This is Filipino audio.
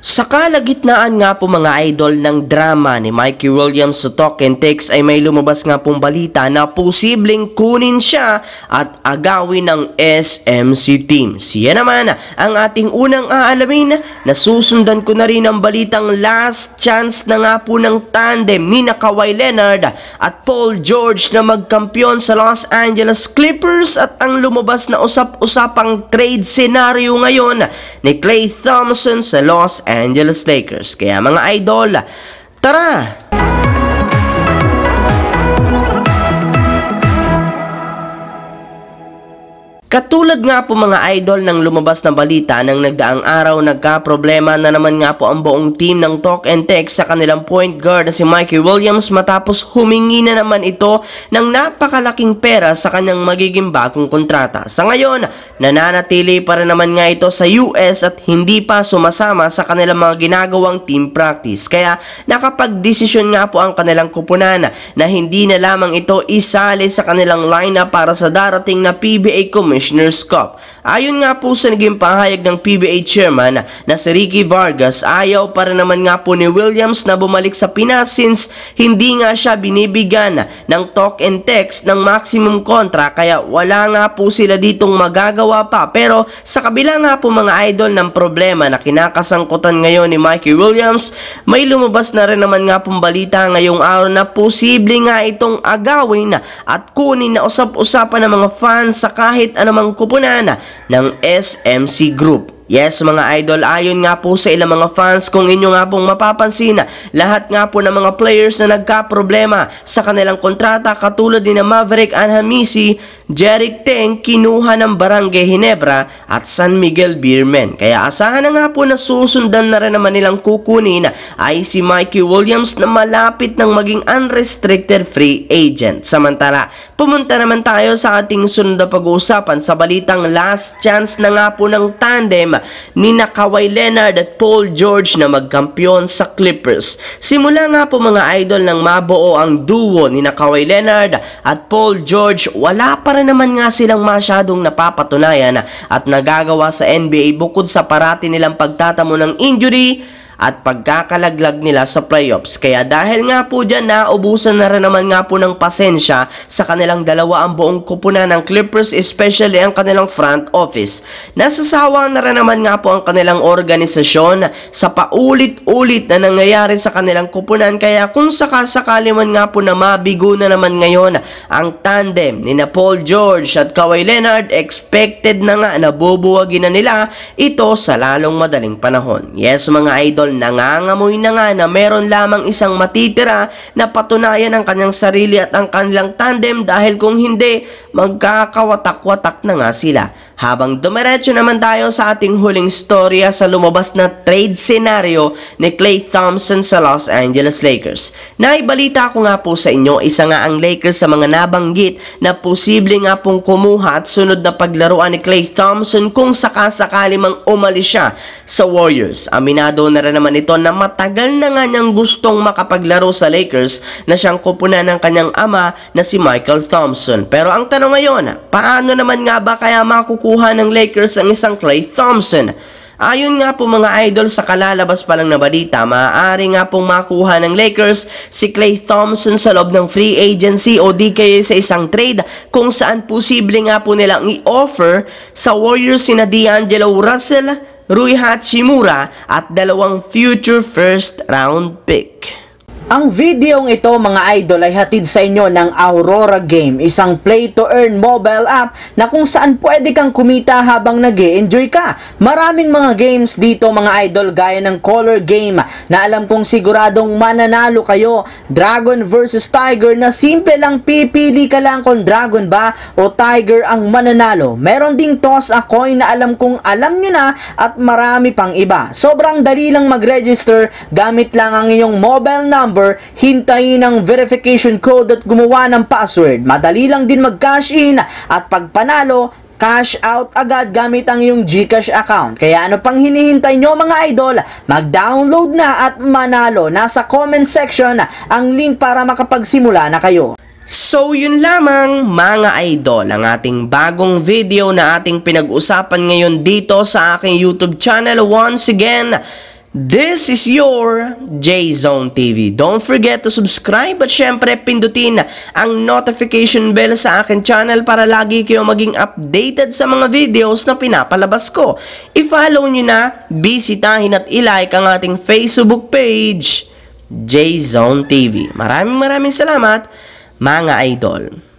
Sa kalagitnaan nga po mga idol ng drama ni Mikey Williams sa Talk and Text ay may lumabas nga pong balita na posibleng kunin siya at agawin ng SMC team. Siya naman ang ating unang aalamin na susundan ko na rin ang balitang last chance na nga po ng tandem ni Kawhi Leonard at Paul George na magkampiyon sa Los Angeles Clippers at ang lumabas na usap-usapang trade scenario ngayon ni Klay Thompson sa Los Angeles Lakers. Kaya mga idol, tara! Katulad nga po mga idol ng lumabas na balita ng nagdaang araw, nagka-problema na naman nga po ang buong team ng Talk and Text sa kanilang point guard na si Mikey Williams matapos humingi na naman ito ng napakalaking pera sa kanyang magiging bagong kontrata. Sa ngayon, nananatili pa rin naman nga ito sa US at hindi pa sumasama sa kanilang mga ginagawang team practice. Kaya nakapag-desisyon nga po ang kanilang kupunan na hindi na lamang ito isali sa kanilang lineup para sa darating na PBA Commissioner's Cup. Ayon nga po sa naging pahayag ng PBA chairman na si Ricky Vargas, ayaw para naman nga po ni Williams na bumalik sa Pinas since hindi nga siya binibigyan ng Talk and Text ng maximum contract, kaya wala nga po sila ditong magagawa pa. Pero sa kabila nga po mga idol ng problema na kinakasangkutan ngayon ni Mikey Williams, may lumabas na rin naman nga pong balita ngayong araw na posible nga itong agawin at kunin na usap-usapan ng mga fans sa kahit anumang kupunan ng SMC Group. Yes mga idol, ayon nga po sa ilang mga fans, kung inyo nga pong mapapansin, lahat nga po ng mga players na nagka-problema sa kanilang kontrata katulad ni na Maverick Anhamisi, Jerick Teng, kinuha ng Barangay Ginebra at San Miguel Beermen. Kaya asahan na nga po na susundan na rin naman nilang kukunin ay si Mikey Williams na malapit ng maging unrestricted free agent. Samantala, pumunta naman tayo sa ating sunod na pag-uusapan sa balitang last chance na nga po ng tandem ni Kawhi Leonard at Paul George na magkampiyon sa Clippers. Simula nga po mga idol nang mabuo ang duo ni Kawhi Leonard at Paul George, wala pa rin naman nga silang masyadong napapatunayan at nagagawa sa NBA bukod sa parati nilang pagtatamo ng injury at pagkakalaglag nila sa playoffs. Kaya dahil nga po dyan, naubusan na rin naman nga po ng pasensya sa kanilang dalawa ang buong kupunan ng Clippers, especially ang kanilang front office. Nasasawa na rin naman nga po ang kanilang organisasyon sa paulit-ulit na nangyayari sa kanilang kupunan. Kaya kung sakasakali man nga po na mabigo na naman ngayon ang tandem ni Paul George at Kawhi Leonard, expected na nga na bubuwagin na nila ito sa lalong madaling panahon. Yes mga idol, nangangamoy na nga na meron lamang isang matitira na patunayan ang kanyang sarili at ang kanilang tandem, dahil kung hindi, magkakawatak-watak na nga sila. Habang dumiretso naman tayo sa ating huling storya sa lumabas na trade scenario ni Klay Thompson sa Los Angeles Lakers. Naibalita ko nga po sa inyo, isa nga ang Lakers sa mga nabanggit na posible nga pong kumuha at sunod na paglaruan ni Klay Thompson kung sakasakali mang umalis siya sa Warriors. Aminado na rin naman ito na matagal na nga niyang gustong makapaglaro sa Lakers na siyang kupunan ng kanyang ama na si Michael Thompson. Pero ang tanong ngayon, paano naman nga ba kaya makukuha ng Lakers ang isang Klay Thompson? Ayon nga po mga idol sa kalalabas pa lang na balita, maaari nga pong makuha ng Lakers si Klay Thompson sa loob ng free agency o di kaya sa isang trade kung saan posible nga po nilang i-offer sa Warriors sina D'Angelo Russell, Rui Hachimura at 2 future first round pick. Ang videong ito mga idol ay hatid sa inyo ng Aurora Game, isang play-to-earn mobile app na kung saan pwede kang kumita habang nag-e-enjoy ka. Maraming mga games dito mga idol, gaya ng Color Game na alam kong siguradong mananalo kayo, Dragon vs Tiger na simple lang pipili ka lang kung Dragon ba o Tiger ang mananalo. Meron ding Toss a Coin na alam kong alam nyo na at marami pang iba. Sobrang dali lang mag-register, gamit lang ang iyong mobile number, hintayin ang verification code at gumawa ng password. Madali lang din mag-cash in at pag panalo, cash out agad gamit ang iyong GCash account. Kaya ano pang hinihintay nyo mga idol? Mag-download na at manalo. Nasa comment section ang link para makapagsimula na kayo. So yun lamang mga idol, ang ating bagong video na ating pinag-usapan ngayon dito sa aking YouTube channel. Once again, This is your J-Zone TV. Don't forget to subscribe at syempre pindutin ang notification bell sa akin channel para lagi kayo maging updated sa mga videos na pinapalabas ko. I-follow nyo na, bisitahin at ilike ang ating Facebook page, J-Zone TV. Maraming salamat mga idol.